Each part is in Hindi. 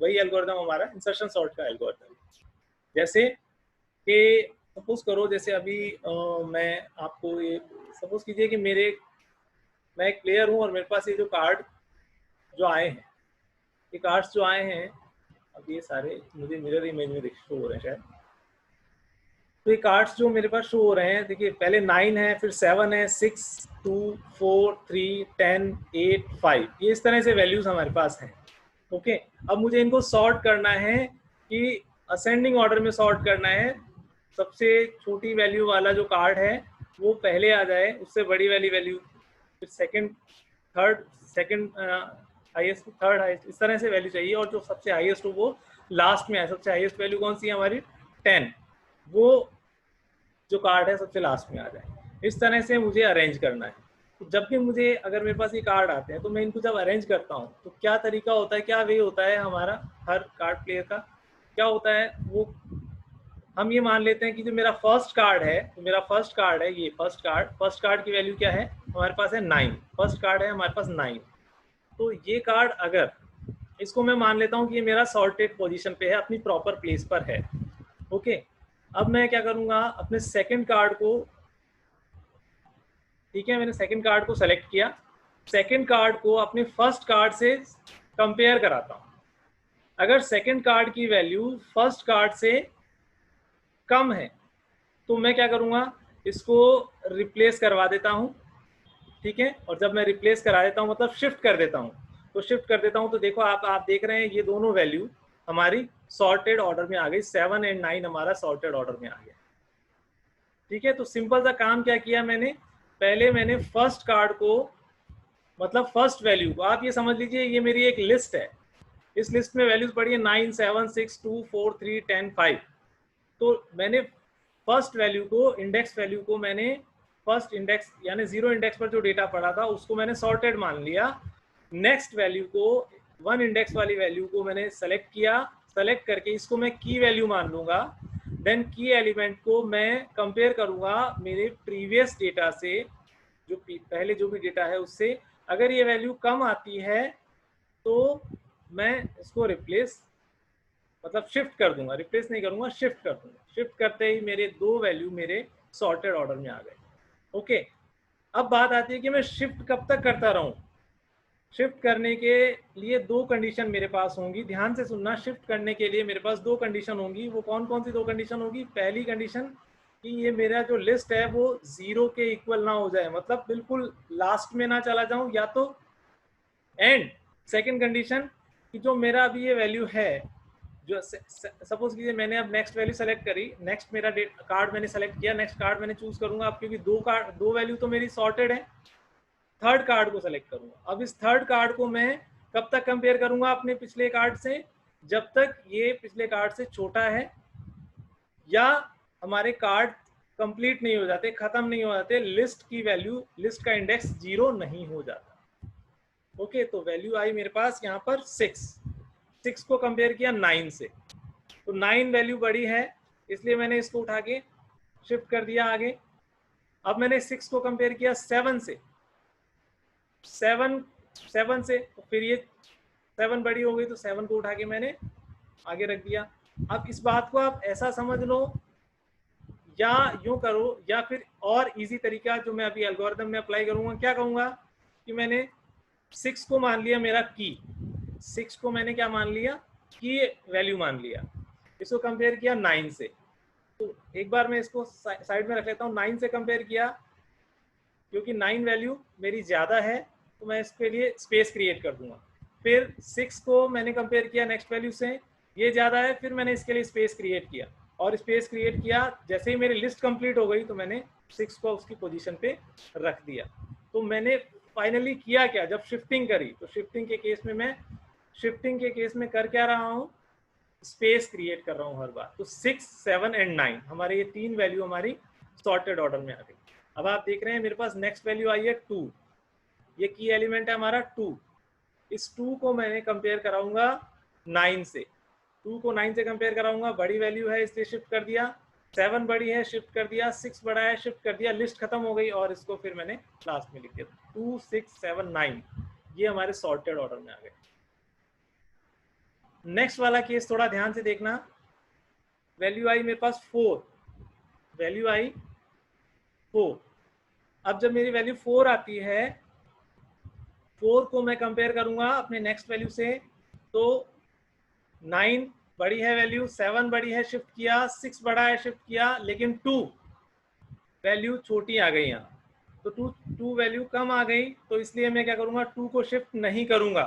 वही एल्गोरिथम हमारा इंसर्शन सॉर्ट का एल्गोरिथम। जैसे कि सपोज करो, जैसे अभी मैं आपको ये सपोज कीजिए कि मैं एक प्लेयर हूँ और मेरे पास ये जो कार्ड जो आए हैं, ये कार्ड्स जो आए हैं, अब ये सारे मुझे मिरर इमेज में शो हो रहे हैं शायद। तो ये कार्ड्स जो मेरे पास शो हो रहे हैं, देखिए पहले 9 है, फिर 7 है, 6, 2, 4, 3, 10, 8, 5, ये इस तरह से वैल्यूज हमारे पास हैं। ओके, अब मुझे इनको सॉर्ट करना है कि असेंडिंग ऑर्डर में सॉर्ट करना है। सबसे छोटी वैल्यू वाला जो कार्ड है वो पहले आ जाए, उससे बड़ी वाली वैल्यू फिर second, third, second highest, third highest, इस तरह से वैल्यू चाहिए, और जो सबसे हाईएस्ट हो वो लास्ट में आए। सबसे हाईएस्ट वैल्यू कौन सी है हमारी? 10, वो जो कार्ड है सबसे लास्ट में आ जाए। इस तरह से मुझे अरेंज करना है। तो जब भी मुझे, अगर मेरे पास ये कार्ड आते हैं तो मैं इनको जब अरेंज करता हूँ तो क्या तरीका होता है, क्या वे होता है हमारा हर कार्ड प्लेयर का? क्या होता है वो, हम ये मान लेते हैं कि जो मेरा फर्स्ट कार्ड है, ये फर्स्ट कार्ड की वैल्यू क्या है हमारे पास? है 9। फर्स्ट कार्ड है हमारे पास 9। तो ये कार्ड, अगर इसको मैं मान लेता हूँ कि ये मेरा सॉर्टेड पोजीशन पे है, अपनी प्रॉपर प्लेस पर है। ओके, अब मैं क्या करूंगा, अपने सेकंड कार्ड को, ठीक है, मैंने सेकंड कार्ड को सेलेक्ट किया, सेकंड कार्ड को अपने फर्स्ट कार्ड से कंपेयर कराता हूं। अगर सेकंड कार्ड की वैल्यू फर्स्ट कार्ड से कम है तो मैं क्या करूंगा, इसको रिप्लेस करवा देता हूं। ठीक है, और जब मैं रिप्लेस करा देता हूं मतलब शिफ्ट कर देता हूं, तो शिफ्ट कर देता हूं तो देखो आप देख रहे हैं ये दोनों वैल्यू हमारी सॉर्टेड ऑर्डर में आ गई। 7 और 9 हमारा सॉर्टेड ऑर्डर में आ गया। ठीक है, तो सिंपल सा काम क्या किया मैंने, पहले मैंने फर्स्ट कार्ड को, मतलब फर्स्ट वैल्यू को, आप ये समझ लीजिए ये मेरी एक लिस्ट है, इस लिस्ट में वैल्यूज पड़ी है 9, 7, 6, 2, 4, 3, 10, 5। तो मैंने फर्स्ट वैल्यू को, इंडेक्स वैल्यू को मैंने फर्स्ट इंडेक्स यानी 0 इंडेक्स पर जो डेटा पड़ा था उसको मैंने सॉर्टेड मान लिया। नेक्स्ट वैल्यू को, 1 इंडेक्स वाली वैल्यू को मैंने सेलेक्ट किया, सेलेक्ट करके इसको मैं की वैल्यू मान लूंगा। देन की एलिमेंट को मैं कंपेयर करूंगा मेरे प्रीवियस डेटा से, जो पहले जो भी डेटा है उससे। अगर ये वैल्यू कम आती है तो मैं इसको रिप्लेस, मतलब शिफ्ट कर दूंगा, रिप्लेस नहीं करूंगा, शिफ्ट कर दूंगा। शिफ्ट करते ही मेरे दो वैल्यू मेरे सॉर्टेड ऑर्डर में आ गए। ओके, अब बात आती है कि मैं शिफ्ट कब तक करता रहूं। शिफ्ट करने के लिए दो कंडीशन मेरे पास होंगी, ध्यान से सुनना। शिफ्ट करने के लिए मेरे पास दो कंडीशन होंगी। वो कौन कौन सी दो कंडीशन होगी? पहली कंडीशन कि ये मेरा जो लिस्ट है वो 0 के इक्वल ना हो जाए, मतलब बिल्कुल लास्ट में ना चला जाऊं, या तो एंड। सेकंड कंडीशन कि जो मेरा अभी ये वैल्यू है, जो सपोज कीजिए मैंने अब नेक्स्ट वैल्यू सेलेक्ट करी, नेक्स्ट मेरा कार्ड मैंने सेलेक्ट किया, नेक्स्ट कार्ड मैंने चूज करूंगा अब, क्योंकि दो वैल्यू तो मेरी सॉर्टेड है। थर्ड कार्ड को सेलेक्ट करूंगा। अब इस थर्ड कार्ड को मैं कब तक कंपेयर करूंगा अपने पिछले कार्ड से? जब तक ये पिछले कार्ड से छोटा है या हमारे कार्ड कंप्लीट नहीं हो जाते, खत्म नहीं हो जाते, लिस्ट की वैल्यू, लिस्ट का इंडेक्स 0 नहीं हो जाता। ओके, तो वैल्यू आई मेरे पास यहाँ पर 6 को कंपेयर किया 9 से, तो 9 वैल्यू बड़ी है, इसलिए मैंने इसको उठा के शिफ्ट कर दिया आगे। अब मैंने 6 को कंपेयर किया 7 से, 7 से, तो फिर ये 7 बड़ी हो गई, तो 7 को उठा के मैंने आगे रख दिया। अब इस बात को आप ऐसा समझ लो, या यूं करो, या फिर और इजी तरीका जो मैं अभी एल्गोरिथम में अप्लाई करूंगा, क्या कहूंगा कि मैंने 6 को मान लिया मेरा की, 6 को मैंने क्या मान लिया? की वैल्यू मान लिया। इसको कंपेयर किया 9 से, तो एक बार मैं इसको साइड में रख लेता हूँ। 9 से कंपेयर किया, क्योंकि 9 वैल्यू मेरी ज़्यादा है तो मैं इसके लिए स्पेस क्रिएट कर दूंगा। फिर 6 को मैंने कंपेयर किया नेक्स्ट वैल्यू से, ये ज़्यादा है, फिर मैंने इसके लिए स्पेस क्रिएट किया, और स्पेस क्रिएट किया, जैसे ही मेरी लिस्ट कंप्लीट हो गई तो मैंने 6 को उसकी पोजीशन पे रख दिया। तो मैंने फाइनली किया क्या, जब शिफ्टिंग करी, तो शिफ्टिंग के केस में कर क्या रहा हूँ? स्पेस क्रिएट कर रहा हूँ हर बार। तो 6, 7 एंड 9 हमारे ये तीन वैल्यू हमारी सॉर्टेड ऑर्डर में आ गई। अब आप देख रहे हैं मेरे पास नेक्स्ट वैल्यू आई है 2, ये की एलिमेंट है हमारा 2। इस 2 को मैंने कंपेयर कराऊंगा 9 से, 2 को 9 से कंपेयर कराऊंगा, बड़ी वैल्यू है इसलिए शिफ्ट कर दिया, 7 बड़ी है शिफ्ट कर दिया, 6 बड़ा है शिफ्ट कर दिया, लिस्ट खत्म हो गई, और इसको फिर मैंने लास्ट में लिख दिया। 2, 6, 7, 9 ये हमारे सॉर्टेड ऑर्डर में आ गए। नेक्स्ट वाला केस थोड़ा ध्यान से देखना। वैल्यू आई मेरे पास 4, वैल्यू आई 4। अब जब मेरी वैल्यू 4 आती है, 4 को मैं कंपेयर करूंगा अपने नेक्स्ट वैल्यू से, तो 9 बड़ी है वैल्यू, 7 बड़ी है शिफ्ट किया, 6 बड़ा है शिफ्ट किया, लेकिन 2 वैल्यू छोटी आ गई यहाँ, तो 2 वैल्यू कम आ गई, तो इसलिए मैं क्या करूंगा, 2 को शिफ्ट नहीं करूंगा।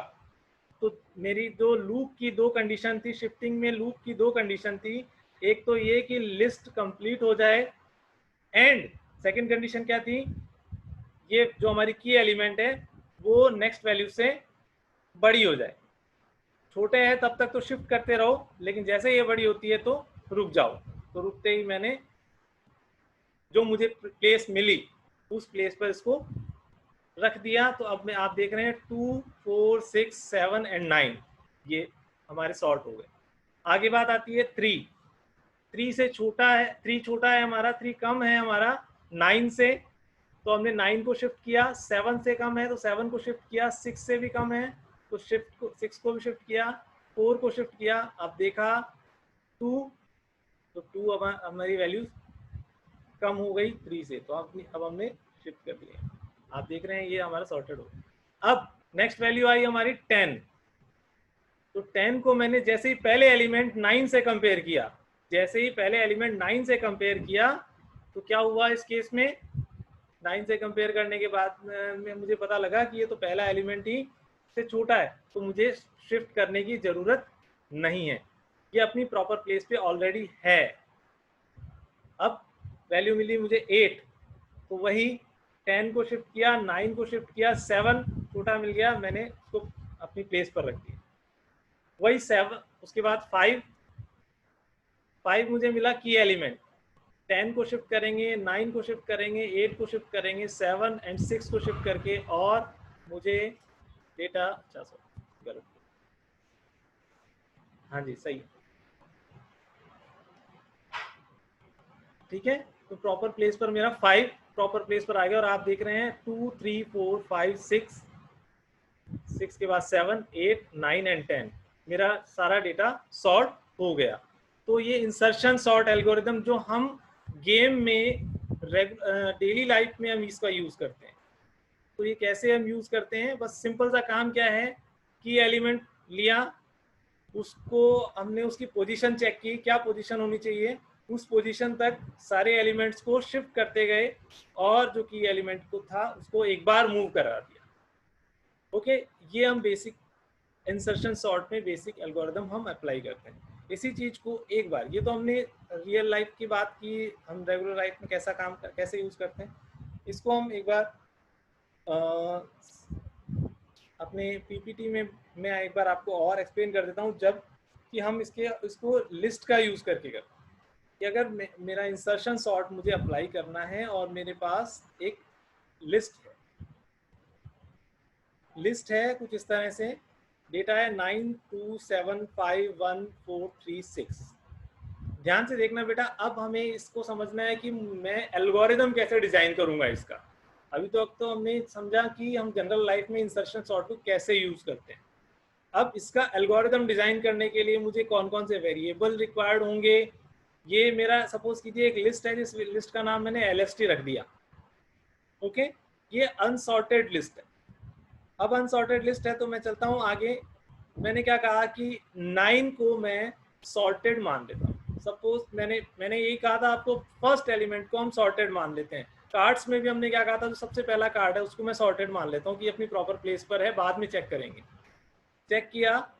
तो मेरी जो लूप की दो कंडीशन थी, शिफ्टिंग में लूप की दो कंडीशन थी, एक तो ये कि लिस्ट कंप्लीट हो जाए, एंड सेकंड कंडीशन क्या थी, ये जो हमारी की एलिमेंट है वो नेक्स्ट वैल्यू से बड़ी हो जाए। छोटे हैं तब तक तो शिफ्ट करते रहो, लेकिन जैसे ये बड़ी होती है तो रुक जाओ। तो रुकते ही मैंने जो मुझे प्लेस मिली उस प्लेस पर इसको रख दिया। तो अब मैं आप देख रहे हैं 2, 4, 6, 7 एंड 9 ये हमारे सॉर्ट हो गए। आगे बात आती है 3। 3 से छोटा है, 3 छोटा है हमारा, 3 कम है हमारा 9 से, तो हमने 9 को शिफ्ट किया। 7 से कम है तो 7 को शिफ्ट किया। 6 से भी कम है तो 6 को भी शिफ्ट किया। 4 को शिफ्ट किया। अब देखा 2, तो 2 अब हमारी वैल्यू कम हो गई 3 से, तो अब हमने शिफ्ट कर दिया। आप देख रहे हैं ये हमारा सॉर्टेड हो। अब नेक्स्ट वैल्यू आई हमारी 10। तो 10 को मैंने जैसे ही पहले एलिमेंट 9 से कंपेयर किया, जैसे ही पहले एलिमेंट 9 से कंपेयर किया, तो क्या हुआ इस केस में, 9 से कंपेयर करने के बाद में मुझे पता लगा कि ये तो पहला एलिमेंट ही से छोटा है, तो मुझे शिफ्ट करने की ज़रूरत नहीं है, ये अपनी प्रॉपर प्लेस पे ऑलरेडी है। अब वैल्यू मिली मुझे 8, तो वही 10 को शिफ्ट किया, 9 को शिफ्ट किया, 7 छोटा मिल गया, मैंने उसको अपनी प्लेस पर रख दिया। वही 7, उसके बाद 5 मुझे मिला की एलिमेंट। 10 को शिफ्ट करेंगे, 9 को शिफ्ट करेंगे, 8 को शिफ्ट करेंगे, 7 एंड 6 को शिफ्ट करके, और मुझे डेटा, अच्छा गलत, हाँ जी सही, ठीक है। तो प्रॉपर प्लेस पर मेरा 5 प्रॉपर प्लेस पर आ गया, और आप देख रहे हैं 2, 3, 4, 5, 6 के बाद 7, 8, 9 एंड 10 मेरा सारा डेटा सॉर्ट हो गया। तो ये इंसर्शन सॉर्ट एल्गोरिदम जो हम गेम में डेली लाइफ में हम इसका यूज करते हैं। तो ये कैसे हम यूज करते हैं, बस सिंपल सा काम क्या है कि एलिमेंट लिया, उसको हमने उसकी पोजीशन चेक की, क्या पोजीशन होनी चाहिए, उस पोजीशन तक सारे एलिमेंट्स को शिफ्ट करते गए, और जो की एलिमेंट को था उसको एक बार मूव करा दिया। ओके, ये हम बेसिक इंसर्शन सॉर्ट में बेसिक एल्गोरिदम हम अप्लाई करते हैं। इसी चीज को एक बार, ये तो हमने रियल लाइफ की बात की, हम रेगुलर लाइफ में कैसे यूज करते हैं, इसको हम एक बार अपने पीपीटी में मैं एक बार आपको और एक्सप्लेन कर देता हूँ, जब कि हम इसको लिस्ट का यूज करके करते हैं। कि अगर मेरा इंसर्शन सॉर्ट मुझे अप्लाई करना है और मेरे पास एक लिस्ट है कुछ इस तरह से, डेटा है 92751436। ध्यान से देखना बेटा, अब हमें इसको समझना है कि मैं एल्गोरिदम कैसे डिजाइन करूंगा इसका। अभी तो हमने समझा कि हम जनरल लाइफ में इंसर्शन सॉर्ट को कैसे यूज करते हैं। अब इसका एल्गोरिदम डिजाइन करने के लिए मुझे कौन कौन से वेरिएबल रिक्वायर्ड होंगे। ये मेरा सपोज कीजिए एक लिस्ट है, जिस लिस्ट का नाम मैंने LST रख दिया। ओके, ये अनसॉर्टेड लिस्ट है। अब अनसॉर्टेड लिस्ट है तो मैं चलता हूँ आगे। मैंने क्या कहा कि 9 को मैं सॉर्टेड मान लेता हूँ। सपोज मैंने यही कहा था आपको, फर्स्ट एलिमेंट को हम सॉर्टेड मान लेते हैं। कार्ड्स में भी हमने क्या कहा था, जो सबसे पहला कार्ड है उसको मैं सॉर्टेड मान लेता हूँ कि अपनी प्रॉपर प्लेस पर है, बाद में चेक करेंगे। चेक किया।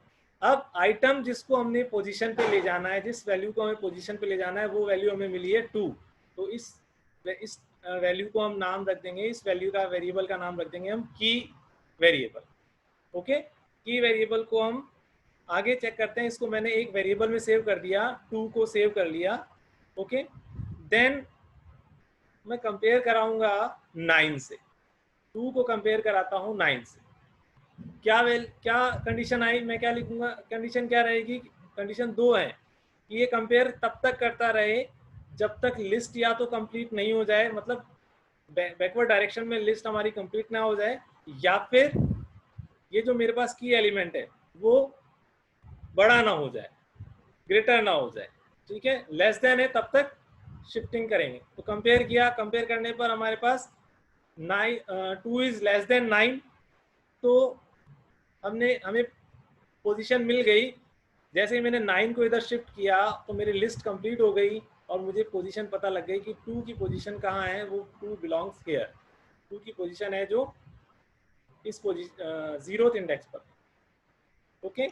अब आइटम जिसको हमने पोजीशन पे ले जाना है, जिस वैल्यू को हमें पोजीशन पे ले जाना है, वो वैल्यू हमें मिली है 2। तो इस वैल्यू को हम नाम रख देंगे, इस वैल्यू का वेरिएबल का नाम रख देंगे हम की वेरिएबल। ओके, की वेरिएबल को हम आगे चेक करते हैं। इसको मैंने एक वेरिएबल में सेव कर दिया, 2 को सेव कर लिया। ओके, देन मैं कंपेयर कराऊंगा 9 से, 2 को कंपेयर कराता हूं 9 से। क्या कंडीशन आई, मैं क्या लिखूंगा, कंडीशन क्या रहेगी, कंडीशन 2 है कि ये कंपेयर तब तक करता रहे जब तक लिस्ट या तो कंप्लीट नहीं हो जाए, मतलब बैकवर्ड डायरेक्शन में लिस्ट हमारी कंप्लीट ना हो जाए, या फिर ये जो मेरे पास की एलिमेंट है वो बड़ा ना हो जाए, ग्रेटर ना हो जाए, ठीक है। लेस देन है तब तक शिफ्टिंग करेंगे। तो कंपेयर किया, कंपेयर करने पर हमारे पास 2 इज लेस देन 9, तो हमें पोजीशन मिल गई। जैसे ही मैंने 9 को इधर शिफ्ट किया तो मेरी लिस्ट कंप्लीट हो गई और मुझे पोजीशन पता लग गई कि 2 की पोजीशन कहाँ है, वो 2 बिलोंग्स हियर। 2 की पोजीशन है जो इस पोजीशन 0th इंडेक्स पर। ओके,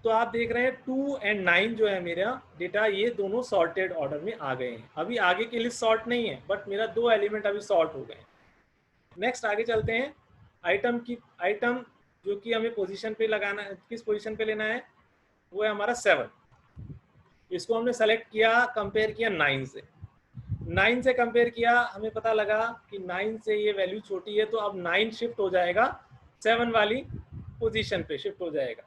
तो आप देख रहे हैं 2 एंड 9 जो है मेरा डेटा, ये दोनों सॉर्टेड ऑर्डर में आ गए हैं। अभी आगे की लिस्ट सॉर्ट नहीं है, बट मेरा 2 एलिमेंट अभी सॉर्ट हो गए हैं। नेक्स्ट आगे चलते हैं। आइटम जो कि हमें पोजीशन पे लगाना है, किस पोजीशन पे लेना है, वो है हमारा 7। इसको हमने सेलेक्ट किया, कंपेयर किया 9 से। 9 से कंपेयर किया, हमें पता लगा कि 9 से ये वैल्यू छोटी है, तो अब 9 शिफ्ट हो जाएगा 7 वाली पोजीशन पे, शिफ्ट हो जाएगा।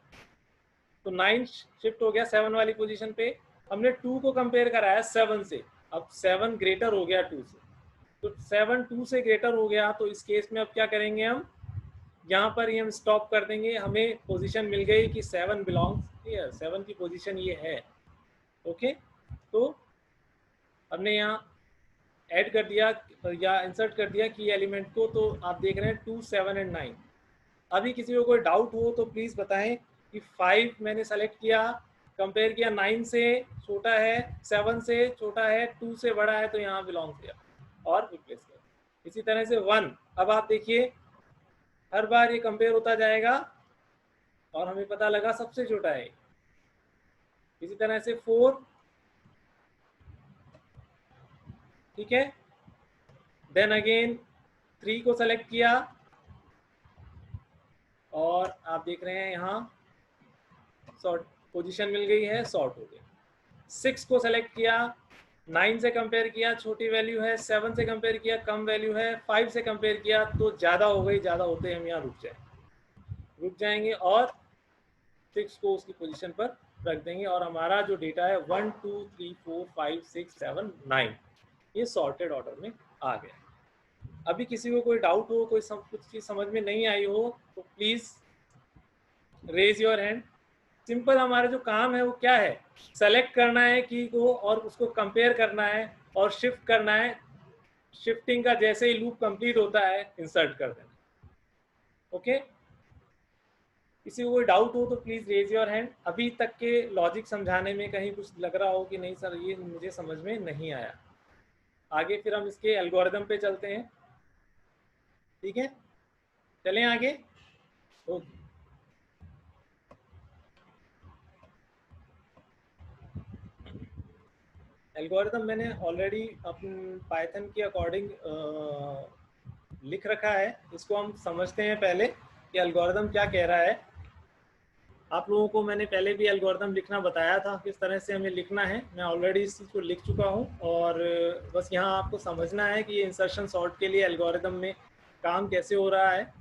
तो 9 शिफ्ट हो गया 7 वाली पोजीशन पे। हमने 2 को कंपेयर कराया 7 से, अब 7 ग्रेटर हो गया 2 से, तो 7 2 से ग्रेटर हो गया। तो इस केस में अब क्या करेंगे, हम यहाँ पर ही हम स्टॉप कर देंगे। हमें पोजीशन मिल गई कि 7 बिलोंग्स हियर, 7 की पोजीशन ये है। ओके, तो हमने यहाँ ऐड कर दिया या इंसर्ट कर दिया की एलिमेंट को। तो आप देख रहे हैं 2, 7 एंड 9। अभी किसी को कोई डाउट हो तो प्लीज़ बताएं कि 5 मैंने सेलेक्ट किया, कंपेयर किया 9 से छोटा है, 7 से छोटा है, 2 से बड़ा है, तो यहाँ बिलोंग किया और रिप्लेस कर। इसी तरह से 1, अब आप देखिए हर बार ये कंपेयर होता जाएगा और हमें पता लगा सबसे छोटा है। इसी तरह से 4, ठीक है। देन अगेन 3 को सेलेक्ट किया और आप देख रहे हैं यहाँ सॉर्ट पोजीशन मिल गई है, सॉर्ट हो गई। 6 को सेलेक्ट किया, 9 से कंपेयर किया, छोटी वैल्यू है, 7 से कंपेयर किया, कम वैल्यू है, 5 से कंपेयर किया तो ज़्यादा हो गई, ज़्यादा होते हम यहाँ रुक जाएंगे और 6 को उसकी पोजीशन पर रख देंगे और हमारा जो डेटा है 1 2 3 4 5 6 7 9 ये सॉर्टेड ऑर्डर में आ गया। अभी किसी को कोई डाउट हो, कोई कुछ चीज़ समझ में नहीं आई हो तो please raise your hand. Simple हमारा जो काम है वो क्या है, सेलेक्ट करना है की को और उसको कंपेयर करना है और शिफ्ट करना है। शिफ्टिंग का जैसे ही लूप कंप्लीट होता है इंसर्ट कर देना। ओके, किसी को कोई डाउट हो तो प्लीज़ रेज योर हैंड। अभी तक के लॉजिक समझाने में कहीं कुछ लग रहा हो कि नहीं सर ये मुझे समझ में नहीं आया, आगे फिर हम इसके एल्गोरिदम पे चलते हैं। ठीक है, चलें आगे। ओके, एल्गोरिदम मैंने ऑलरेडी अपन पाइथन के अकॉर्डिंग लिख रखा है। इसको हम समझते हैं पहले कि एल्गोरिदम क्या कह रहा है। आप लोगों को मैंने पहले भी एल्गोरिदम लिखना बताया था, किस तरह से हमें लिखना है। मैं ऑलरेडी इस चीज़ को लिख चुका हूँ और बस यहाँ आपको समझना है कि ये इंसर्शन सॉर्ट के लिए एल्गोरिदम में काम कैसे हो रहा है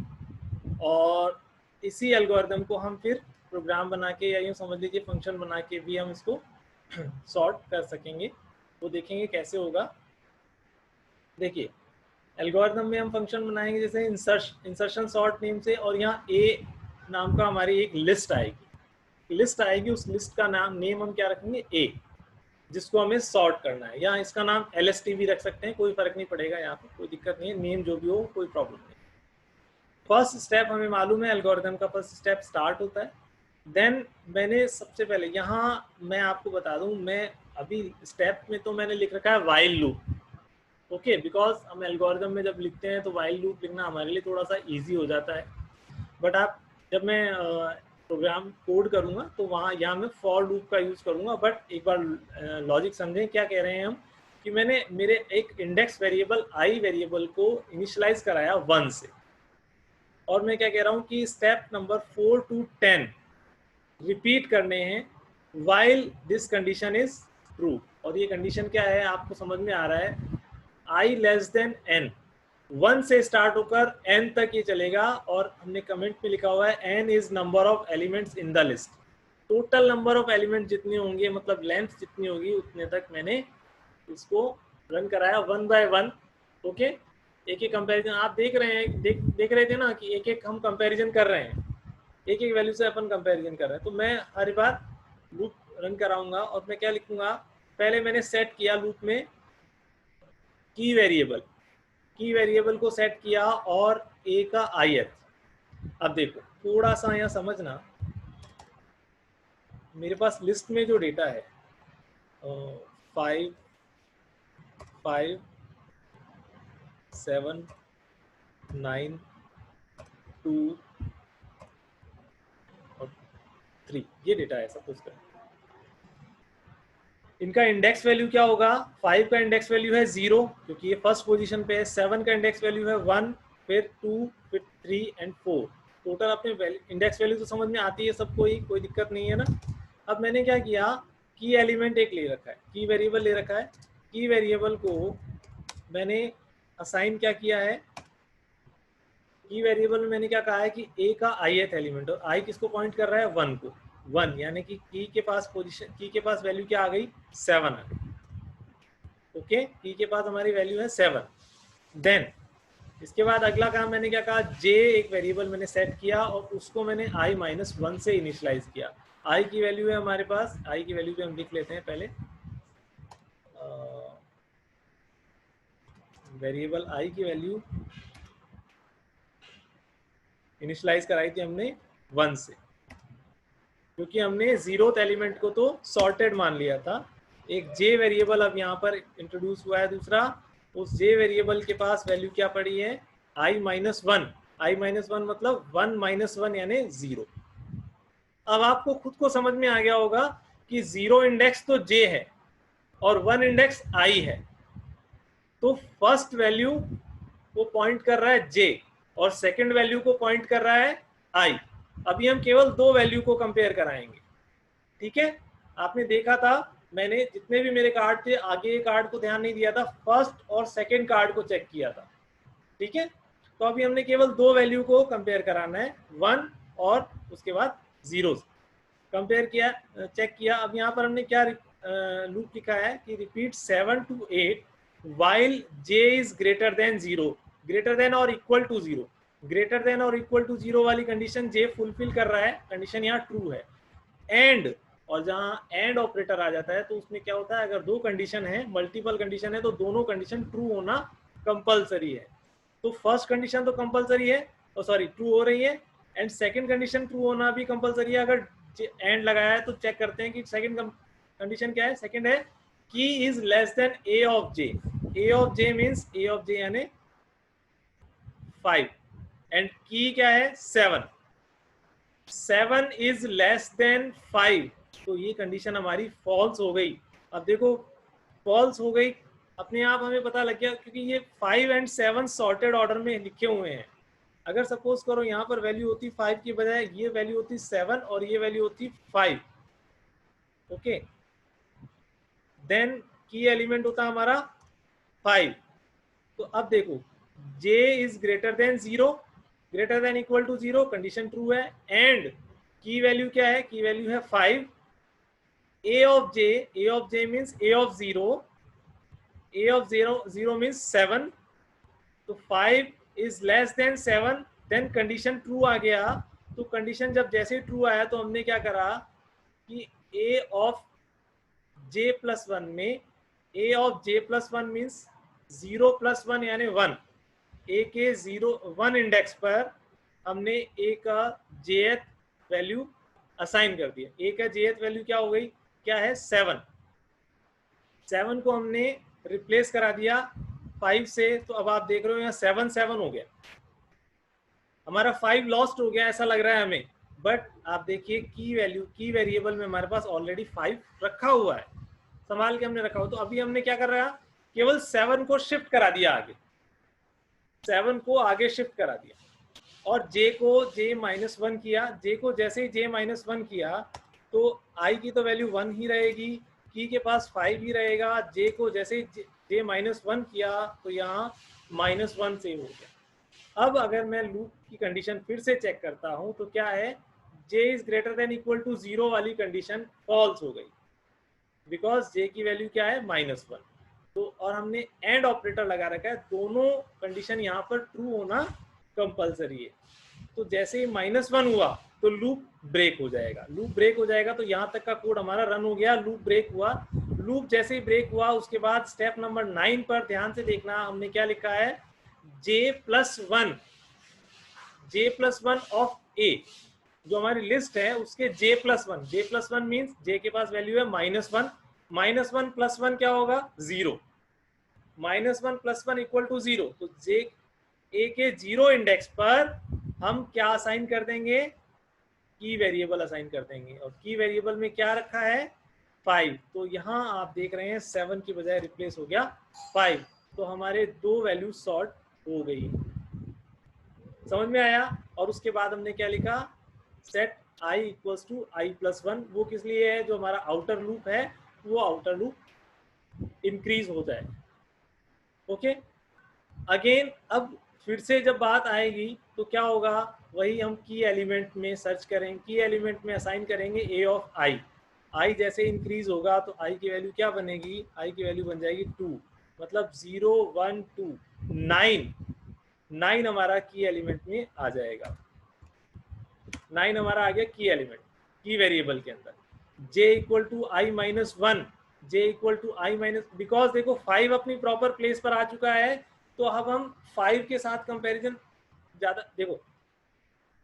और इसी एल्गोरिदम को हम फिर प्रोग्राम बना के या यूँ समझ लीजिए फंक्शन बना के भी हम इसको सॉर्ट कर सकेंगे। तो देखेंगे कैसे होगा। देखिए एल्गोरिदम में हम फंक्शन बनाएंगे जैसे इंसर्शन सॉर्ट नेम से, और यहाँ ए नाम का हमारी एक लिस्ट आएगी। उस लिस्ट का नेम हम क्या रखेंगे, ए, जिसको हमें सॉर्ट करना है। या इसका नाम LST भी रख सकते हैं, कोई फर्क नहीं पड़ेगा, यहाँ पे कोई दिक्कत नहीं है, नेम जो भी हो कोई प्रॉब्लम नहीं। फर्स्ट स्टेप हमें मालूम है, एल्गोरिदम का फर्स्ट स्टेप स्टार्ट होता है। देन मैंने सबसे पहले यहाँ मैं आपको बता दूं, मैं अभी स्टेप में तो मैंने लिख रखा है वाइल लूप। ओके, बिकॉज हम एल्गोरिदम में जब लिखते हैं तो वाइल लूप लिखना हमारे लिए थोड़ा सा ईजी हो जाता है। बट आप जब मैं प्रोग्राम कोड करूँगा तो वहाँ यहाँ मैं फॉर लूप का यूज़ करूँगा। बट एक बार लॉजिक समझें क्या कह रहे हैं हम, कि मैंने मेरे एक इंडेक्स वेरिएबल आई वेरिएबल को इनिशियलाइज कराया 1 से, और मैं क्या कह रहा हूँ कि स्टेप नंबर 4 to 10 रिपीट करने हैं while this condition is true. और ये कंडीशन क्या है आपको समझ में आ रहा है, आई लेस देन एन, 1 से स्टार्ट होकर n तक ये चलेगा। और हमने कमेंट में लिखा हुआ है n is number of elements in the list. Total number of element जितने होंगे, मतलब लेंथ जितनी होगी उतने तक मैंने इसको रन कराया 1 by 1। ओके, एक एक कंपैरिजन आप देख रहे हैं, देख रहे थे ना कि एक एक हम कंपैरिजन कर रहे हैं। एक एक वैल्यू से अपन कंपैरिजन कर रहे हैं। तो मैं हर बार लूप रन कराऊंगा और मैं क्या लिखूंगा, पहले मैंने सेट किया लूप में की वेरिएबल को सेट किया और ए का ith। अब देखो थोड़ा सा यहाँ समझना, मेरे पास लिस्ट में जो डेटा है 5 5 7 9 2 और 3 ये डेटा है सपोज कर। इनका इंडेक्स वैल्यू क्या होगा, 5 का इंडेक्स वैल्यू है 0 क्योंकि ये फर्स्ट पोजीशन पे है, 7 का इंडेक्स वैल्यू है 1, फिर 2, फिर 3 एंड 4। टोटल अपने इंडेक्स वैल्यू तो समझ में आती है सबको ही, कोई दिक्कत नहीं है ना। अब मैंने क्या किया, की एलिमेंट एक ले रखा है, की वेरिएबल ले रखा है। की वेरिएबल को मैंने असाइन क्या किया है, की वेरिएबल में मैंने क्या कहा है कि ए का ith एलिमेंट, और आई किसको पॉइंट कर रहा है, 1 को। 1 यानी कि की के पास पोजीशन, की के पास वैल्यू क्या आ गई, 7 आ गई। ओके, की के पास हमारी वैल्यू है 7। देन इसके बाद अगला काम मैंने क्या कहा, जे एक वेरिएबल मैंने सेट किया और उसको मैंने i-1 से इनिशियलाइज किया। आई की वैल्यू है हमारे पास, आई की वैल्यू भी हम लिख लेते हैं पहले, वेरिएबल आई की वैल्यू इनिशियलाइज कराई थी हमने 1 से, क्योंकि हमने 0th एलिमेंट को तो सॉर्टेड मान लिया था। एक जे वेरिएबल अब यहाँ पर इंट्रोड्यूस हुआ है दूसरा, उस जे वेरिएबल के पास वैल्यू क्या पड़ी है, i-1। i-1 मतलब 1 - 1 यानी 0। अब आपको खुद को समझ में आ गया होगा कि 0 इंडेक्स तो जे है और 1 इंडेक्स आई है, तो फर्स्ट वैल्यू को पॉइंट कर रहा है जे और सेकंड वैल्यू को पॉइंट कर रहा है आई। अभी हम केवल दो वैल्यू को कंपेयर कराएंगे, ठीक है। आपने देखा था मैंने जितने भी मेरे कार्ड थे, आगे कार्ड को ध्यान नहीं दिया था, फर्स्ट और सेकंड कार्ड को चेक किया था, ठीक है। तो अभी हमने केवल दो वैल्यू को कंपेयर कराना है, 1 और उसके बाद 0 कंपेयर किया, चेक किया। अब यहाँ पर हमने क्या लूप लिखा है कि repeat 7 to 8 while j is greater than 0, greater then और इक्वल टू 0। ग्रेटर देन और इक्वल टू 0 वाली कंडीशन j फुलफिल कर रहा है, कंडीशन यहाँ ट्रू है। एंड, और जहाँ एंड ऑपरेटर आ जाता है तो उसमें क्या होता है, अगर दो कंडीशन है, मल्टीपल कंडीशन है, तो दोनों कंडीशन ट्रू होना कंपलसरी है। तो फर्स्ट कंडीशन तो कंपलसरी है, सॉरी ट्रू हो रही है, एंड सेकंड कंडीशन ट्रू होना भी कंपलसरी है। अगर एंड लगाया है तो चेक करते हैं कि सेकंड कंडीशन क्या है। सेकंड है key is less than A of J. A of J means A of J यानी 5 एंड की क्या है 7। 7 इज लेस देन 5, तो ये कंडीशन हमारी फॉल्स हो गई। अब देखो फॉल्स हो गई अपने आप हमें पता लग गया, क्योंकि ये 5 एंड 7 सॉर्टेड ऑर्डर में लिखे हुए हैं। अगर सपोज करो यहाँ पर वैल्यू होती 5 की बजाय ये वैल्यू होती 7 और ये वैल्यू होती 5, ओके, देन की एलिमेंट होता हमारा 5। तो अब देखो j is greater than 0, greater than equal to 0, condition true है। एंड की वैल्यू क्या है, की वैल्यू है 5। a of j means a of 0, a of 0 means 7, तो 5 is less than 7, then condition true आ गया। तो कंडीशन जब जैसे ट्रू आया तो हमने क्या करा कि a ऑफ j प्लस 1 में, a of j plus 1 means 0 plus 1 यानी 1, a के 1 इंडेक्स पर हमने a का jth वैल्यू असाइन कर दिया। a का jth वैल्यू क्या हो गई, क्या है 7। 7 को हमने रिप्लेस करा दिया 5 से, तो अब आप देख रहे हो यहाँ 7 7 हो गया, हमारा 5 लॉस्ट हो गया ऐसा लग रहा है हमें। बट आप देखिए की वैल्यू, की वेरिएबल में हमारे पास ऑलरेडी 5 रखा हुआ है, संभाल के हमने रखा हुआ। तो अभी हमने क्या कर रहा है, केवल 7 को शिफ्ट करा दिया आगे, 7 को आगे शिफ्ट करा दिया और j को j-1 किया। j को जैसे ही j-1 किया तो i की तो वैल्यू 1 ही रहेगी, की के पास 5 ही रहेगा। j को जैसे ही j-1 किया तो यहाँ -1 सेव हो गया। अब अगर मैं लूप की कंडीशन फिर से चेक करता हूँ तो क्या है, j is greater than equal to 0 वाली कंडीशन फॉल्स हो गई, बिकॉज j की वैल्यू क्या है -1। तो और हमने एंड ऑपरेटर लगा रखा है, दोनों कंडीशन यहाँ पर ट्रू होना कंपलसरी है। तो जैसे ही -1 हुआ तो लूप ब्रेक हो जाएगा। लूप ब्रेक हो जाएगा तो यहाँ तक का कोड हमारा रन हो गया, लूप ब्रेक हुआ। लूप जैसे ही ब्रेक हुआ उसके बाद स्टेप नंबर 9 पर ध्यान से देखना, हमने क्या लिखा है, j+1 ऑफ a, जो हमारी लिस्ट है उसके j+1 मीन्स j के पास वैल्यू है -1, -1 + 1 क्या होगा 0, -1 + 1 इक्वल टू 0। तो j a के 0 इंडेक्स पर हम क्या असाइन कर देंगे, की वेरिएबल असाइन कर देंगे, और की वेरिएबल में क्या रखा है 5। तो यहाँ आप देख रहे हैं 7 की बजाय रिप्लेस हो गया 5, तो हमारे दो वैल्यू सॉर्ट हो गई। समझ में आया। और उसके बाद हमने क्या लिखा, set i equals to i+1, वो किस लिए है, जो हमारा आउटर लूप है वो आउटर लूप इंक्रीज हो जाए। ओके, अगेन अब फिर से जब बात आएगी तो क्या होगा, वही हम की एलिमेंट में सर्च करेंगे, की एलिमेंट में असाइन करेंगे a ऑफ i जैसे इंक्रीज होगा तो i की वैल्यू क्या बनेगी, i की वैल्यू बन जाएगी 2, मतलब 0 1 2 9 हमारा की एलिमेंट में आ जाएगा। 9 हमारा आ गया की एलिमेंट, की वेरिएबल के अंदर। j equal to i-1, j equal to i-, because देखो 5 अपनी प्रॉपर प्लेस पर आ चुका है, तो अब हम 5 के साथ कंपैरिजन ज्यादा, देखो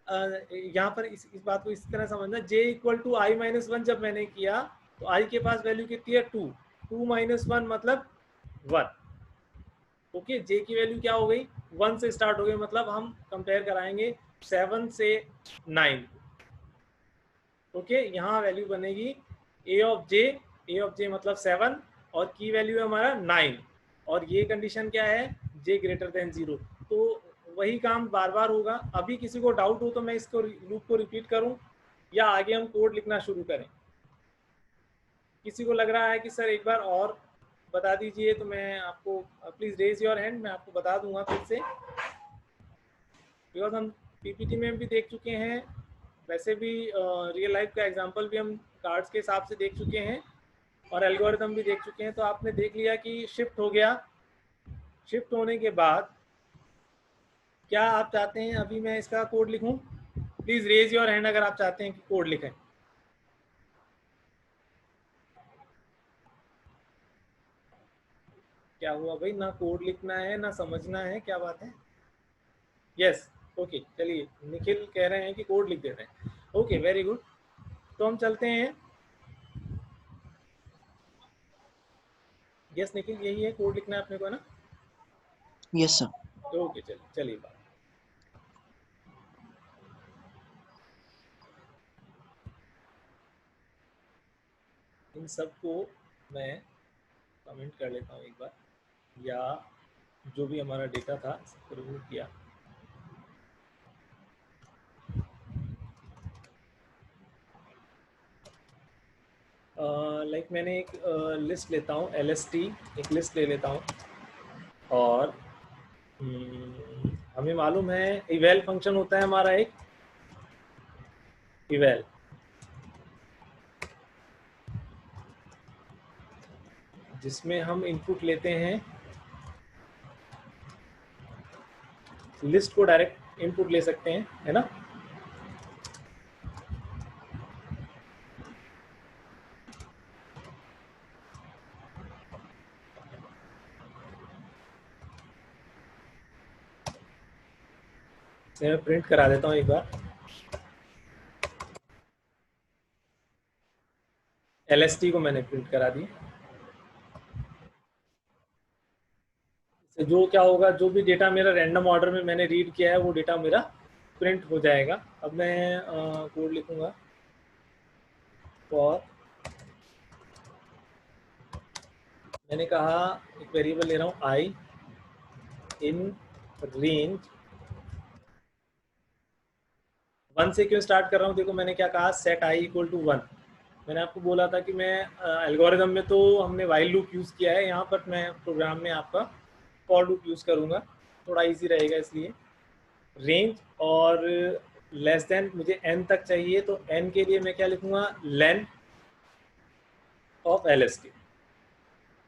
यहाँ पर इस बात को इस तरह समझना, j इक्वल टू i-1 जब मैंने किया तो i के पास वैल्यू कितनी है 2, 2 - 1 मतलब 1। ओके, j की वैल्यू क्या हो गई 1 से स्टार्ट हो गई, मतलब हम कंपेयर कराएंगे 7 से 9। ओके, यहाँ वैल्यू बनेगी a ऑफ j मतलब 7, और की वैल्यू है हमारा 9, और ये कंडीशन क्या है j ग्रेटर देन 0। तो वही काम बार बार होगा। अभी किसी को डाउट हो तो मैं इसको लूप को रिपीट करूं या आगे हम कोड लिखना शुरू करें। किसी को लग रहा है कि सर एक बार और बता दीजिए, तो मैं आपको, प्लीज रेज योर हैंड, मैं आपको बता दूंगा फिर से, बिकॉज हम पीपीटी में भी देख चुके हैं, वैसे भी रियल लाइफ का एग्जांपल भी हम कार्ड्स के हिसाब से देख चुके हैं, और एल्गोरिथम भी देख चुके हैं। तो आपने देख लिया कि शिफ्ट हो गया। शिफ्ट होने के बाद क्या आप चाहते हैं अभी मैं इसका कोड लिखूं? प्लीज रेज योर हैंड अगर आप चाहते हैं कि कोड लिखें। क्या हुआ भाई, ना कोड लिखना है ना समझना है, क्या बात है? यस, ओके, चलिए निखिल कह रहे हैं कि कोड लिख देते हैं। Okay, very good. तो हम चलते हैं। यस निखिल, यही है, कोड लिखना है अपने को, है ना? Yes sir. ओके, चलिए बात। इन सबको मैं कमेंट कर लेता हूँ एक बार, या जो भी हमारा डेटा था सबको रिमूव किया। लाइक मैंने एक लिस्ट लेता हूँ, LST एक लिस्ट ले लेता हूँ, और हमें मालूम है इवैल फंक्शन होता है हमारा एक, इवैल, जिसमें हम इनपुट लेते हैं, लिस्ट को डायरेक्ट इनपुट ले सकते हैं, है ना? मैं प्रिंट करा देता हूँ एक बार। LST को मैंने प्रिंट करा दी। जो क्या होगा, जो भी डेटा मेरा रैंडम ऑर्डर में मैंने रीड किया है वो डेटा मेरा प्रिंट हो जाएगा। अब मैं कोड लिखूंगा फॉर, मैंने कहा एक वेरिएबल ले रहा हूँ आई इन रेंज 1 से। क्यों स्टार्ट कर रहा हूँ, देखो मैंने क्या कहा, सेट आई इक्वल टू 1। मैंने आपको बोला था कि मैं एल्गोरिथम में तो हमने वाइल लूप यूज़ किया है, यहाँ पर मैं प्रोग्राम में आपका फॉर लूप यूज़ करूँगा, थोड़ा इजी रहेगा इसलिए। रेंज और लेस देन मुझे n तक चाहिए, तो n के लिए मैं क्या लिखूँगा, लेन ऑफ LST।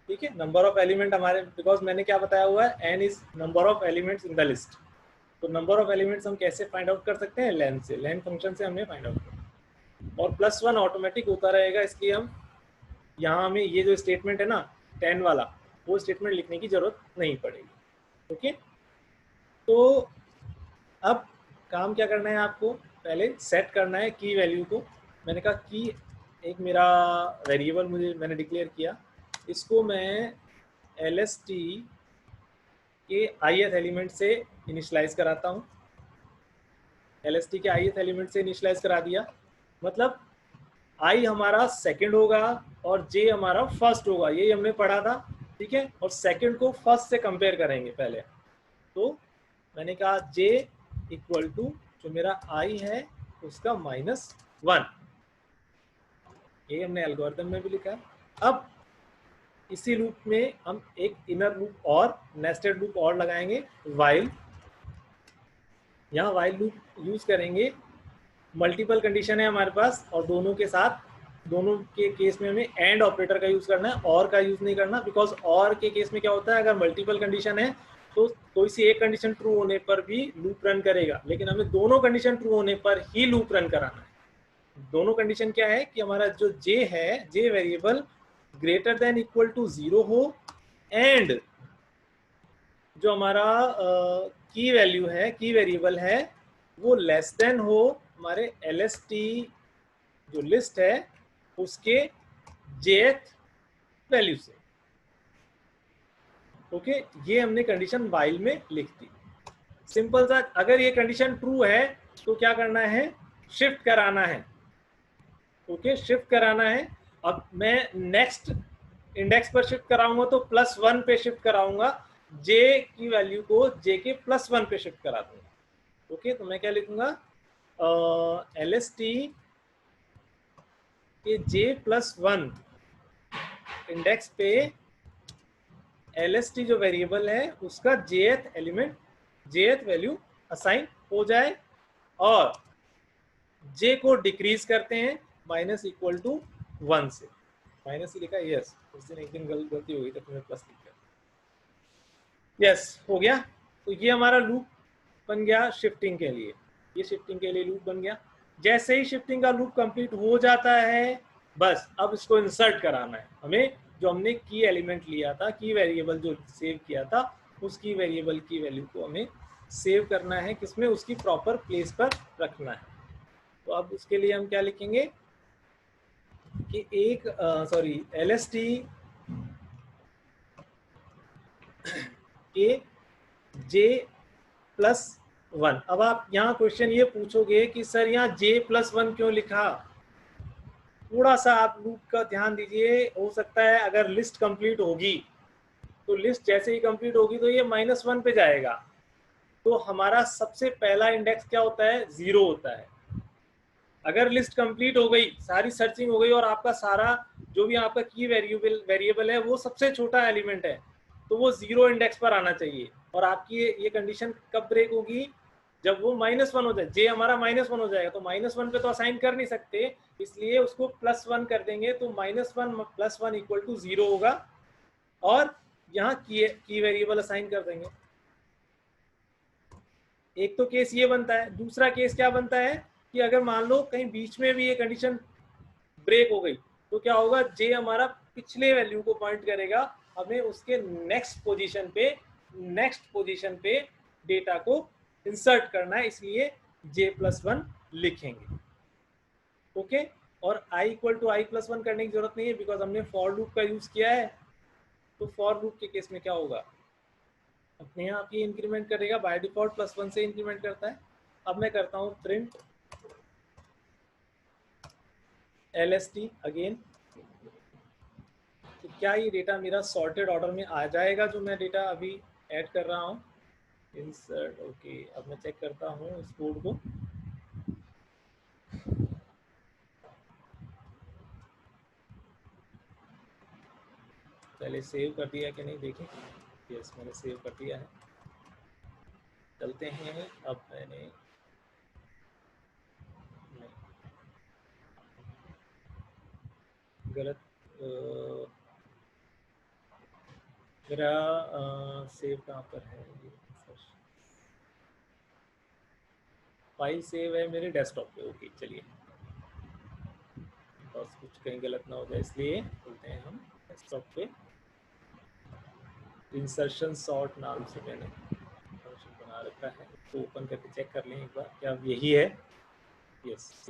ठीक है, नंबर ऑफ एलिमेंट हमारे, बिकॉज मैंने क्या बताया हुआ है, n is number of elements in the list. तो नंबर ऑफ एलिमेंट्स हम कैसे फाइंड आउट कर सकते हैं? लेन से, लेन फंक्शन से हमने फाइंड आउट किया। और +1 ऑटोमेटिक होता रहेगा, इसलिए हम यहाँ हमें ये जो स्टेटमेंट है ना 10 वाला, वो स्टेटमेंट लिखने की जरूरत नहीं पड़ेगी। ओके, तो अब काम क्या करना है आपको? पहले सेट करना है की वैल्यू को। मैंने कहा की एक मेरा वेरिएबल मैंने डिक्लेयर किया, इसको मैं LST के ith एलिमेंट से इनिशलाइज कराता हूँ। LST के ith एलिमेंट से इनिशलाइज करा दिया, मतलब I हमारा सेकंड होगा और J हमारा फर्स्ट होगा, यही हमने पढ़ा था। ठीक है, और सेकंड को फर्स्ट से कंपेयर करेंगे पहले। तो मैंने कहा J इक्वल टू जो मेरा I है उसका -1, ये हमने एल्गोरिथम में भी लिखा है। अब इसी लूप में हम एक इनर लूप और नेस्टेड लूप और लगाएंगे, वाइल। यहाँ वाइल लूप यूज करेंगे, मल्टीपल कंडीशन है हमारे पास और दोनों के साथ, दोनों के केस में हमें एंड ऑपरेटर का यूज करना है, और का यूज नहीं करना, बिकॉज और के केस में क्या होता है, अगर मल्टीपल कंडीशन है तो कोई सी एक कंडीशन ट्रू होने पर भी लूप रन करेगा, लेकिन हमें दोनों कंडीशन ट्रू होने पर ही लूप रन कराना है। दोनों कंडीशन क्या है कि हमारा जो जे है, J variable greater than equal to 0 हो, एंड जो हमारा की वैल्यू है, की वेरिएबल है, वो लेस देन हो हमारे LST जो लिस्ट है उसके jth वैल्यू से। ओके, ये हमने कंडीशन वाइल में लिख दी। सिंपल सा, अगर ये कंडीशन ट्रू है तो क्या करना है? शिफ्ट कराना है। ओके, शिफ्ट कराना है। अब मैं नेक्स्ट इंडेक्स पर शिफ्ट कराऊंगा तो +1 पे शिफ्ट कराऊंगा, j की वैल्यू को j के +1 पे शिफ्ट करा दूंगा। ओके, तो मैं क्या लिखूंगा? LST के j+1 इंडेक्स पे LST जो वेरिएबल है उसका jth element, jth value assign हो जाए, और j को डिक्रीज करते हैं -=1 से। माइनस ही लिखा है, यस, उस दिन एक दिन गलती हो गई तो मैंने प्लस लिख दिया। यस, हो गया। तो ये हमारा लूप बन गया शिफ्टिंग के लिए, ये शिफ्टिंग के लिए लूप बन गया। जैसे ही शिफ्टिंग का लूप कंप्लीट हो जाता है, बस अब इसको इंसर्ट कराना है हमें, जो हमने की एलिमेंट लिया था, की वेरिएबल जो सेव किया था, उसकी वेरिएबल की वैल्यू को हमें सेव करना है, किसमें? उसकी प्रॉपर प्लेस पर रखना है। तो अब उसके लिए हम क्या लिखेंगे कि एक LST के j+1। अब आप यहाँ क्वेश्चन ये पूछोगे कि सर यहाँ j+1 क्यों लिखा? थोड़ा सा आप लूप का ध्यान दीजिए। हो सकता है अगर लिस्ट कंप्लीट होगी तो लिस्ट जैसे ही कंप्लीट होगी तो ये -1 पे जाएगा, तो हमारा सबसे पहला इंडेक्स क्या होता है? 0 होता है। अगर लिस्ट कंप्लीट हो गई, सारी सर्चिंग हो गई और आपका सारा जो भी आपका की वेरिएबल है वो सबसे छोटा एलिमेंट है, तो वो 0 इंडेक्स पर आना चाहिए। और आपकी ये कंडीशन कब ब्रेक होगी? जब वो -1 हो जाए, जे हमारा -1 हो जाएगा, तो -1 पे तो असाइन कर नहीं सकते, इसलिए उसको +1 कर देंगे, तो -1 + 1 = 0 होगा, और यहाँ की वेरिएबल असाइन कर देंगे। एक तो केस ये बनता है। दूसरा केस क्या बनता है कि अगर मान लो कहीं बीच में भी ये कंडीशन ब्रेक हो गई तो क्या होगा? जे हमारा पिछले वैल्यू को पॉइंट करेगा, हमें उसके नेक्स्ट पोजीशन पे डेटा को इंसर्ट करना है, इसलिए j+1 लिखेंगे। ओके, और i = i+1 करने की जरूरत नहीं है, बिकॉज हमने फॉर लूप का यूज किया है। तो फॉर लूप के केस में क्या होगा? अपने आप ही इंक्रीमेंट करेगा, बाय डिफॉल्ट +1 से इंक्रीमेंट करता है। अब मैं करता हूँ प्रिंट LST अगेन, तो क्या ये डेटा मेरा सॉर्टेड ऑर्डर में आ जाएगा जो मैं डेटा अभी ऐड कर रहा हूँ? Insert, okay. अब मैं चेक करता हूँ इस कोड को। पहले सेव कर दिया कि नहीं देखें। यस, मैंने सेव कर दिया है। चलते हैं। अब मैंने गलत मेरा सेव कहाँ पर है? फाइल सेव है मेरे डेस्कटॉप पे। ओके चलिए, बस कुछ कहीं गलत ना हो जाए इसलिए बोलते हैं हम डेस्कटॉप पे। इंसर्शन सॉर्ट नाम से मैंने फंक्शन बना रखा है, उसको ओपन करके चेक कर लें एक बार क्या यही है। यस,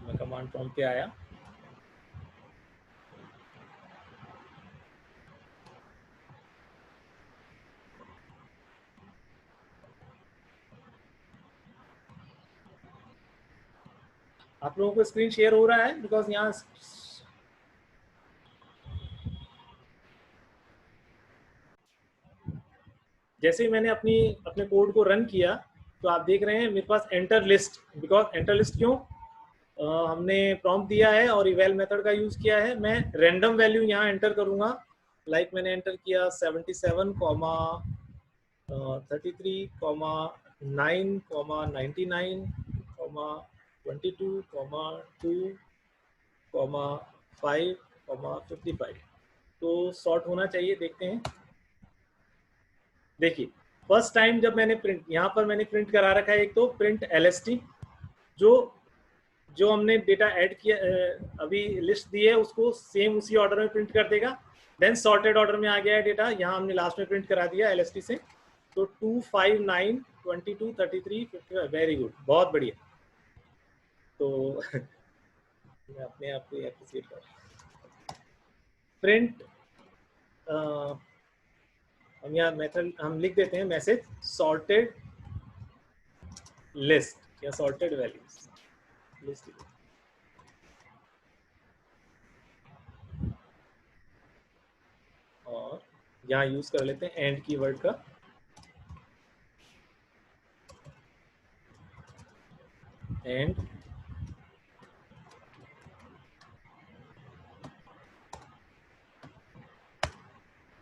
मैं कमांड प्रॉम्प्ट पे आया, आप लोगों को स्क्रीन शेयर हो रहा है? बिकॉज यहाँ जैसे ही मैंने अपने कोड को रन किया तो आप देख रहे हैं मेरे पास enter list. Because enter list क्यों? हमने प्रॉम्प्ट दिया है और इवैल मेथड का यूज किया है। मैं रैंडम वैल्यू यहाँ एंटर करूंगा, लाइक मैंने एंटर किया 77, 33, 9, 99, 22, 2, 5, 55। तो सॉर्ट होना चाहिए, देखते हैं। देखिए फर्स्ट टाइम जब मैंने प्रिंट, यहाँ पर मैंने प्रिंट करा रखा है एक तो प्रिंट LST, जो जो हमने डेटा ऐड किया अभी लिस्ट दी है उसको सेम उसी ऑर्डर में प्रिंट कर देगा। देन सॉर्टेड ऑर्डर में आ गया है डेटा, यहाँ हमने लास्ट में प्रिंट करा दिया LST से। तो 2, 5, 9, 22, 33, 55, वेरी गुड, बहुत बढ़िया। तो मैं अपने आप को एप्रिशिएट कर रहा हूँ। प्रिंट हम यहाँ मेथड हम लिख देते हैं मैसेज सॉर्टेड लिस्ट या सॉर्टेड वैल्यूज लिस्ट, और यहाँ यूज कर लेते हैं एंड कीवर्ड का। एंड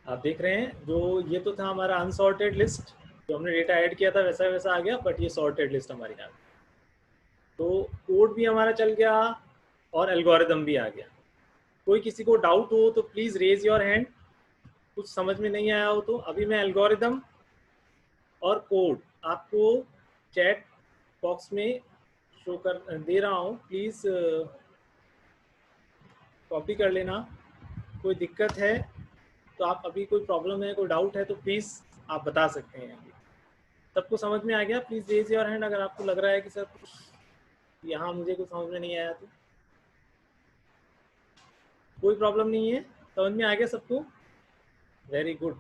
आप देख रहे हैं जो ये तो था हमारा अनसॉर्टेड लिस्ट, जो हमने डेटा ऐड किया था वैसा वैसा आ गया, बट ये सॉर्टेड लिस्ट हमारी आ गई। तो कोड भी हमारा चल गया और एल्गोरिदम भी आ गया। कोई किसी को डाउट हो तो प्लीज रेज योर हैंड, कुछ समझ में नहीं आया हो तो। अभी मैं एल्गोरिदम और कोड आपको चैट बॉक्स में शो कर दे रहा हूँ, प्लीज कॉपी कर लेना। कोई दिक्कत है तो आप, अभी कोई प्रॉब्लम है, कोई डाउट है तो प्लीज आप बता सकते हैं। अभी सबको समझ में आ गया? प्लीज रेज योर हैंड अगर आपको लग रहा है कि सर कुछ यहाँ मुझे कुछ समझ में नहीं आया तो। कोई प्रॉब्लम नहीं है, समझ में आ गया सबको? Very good.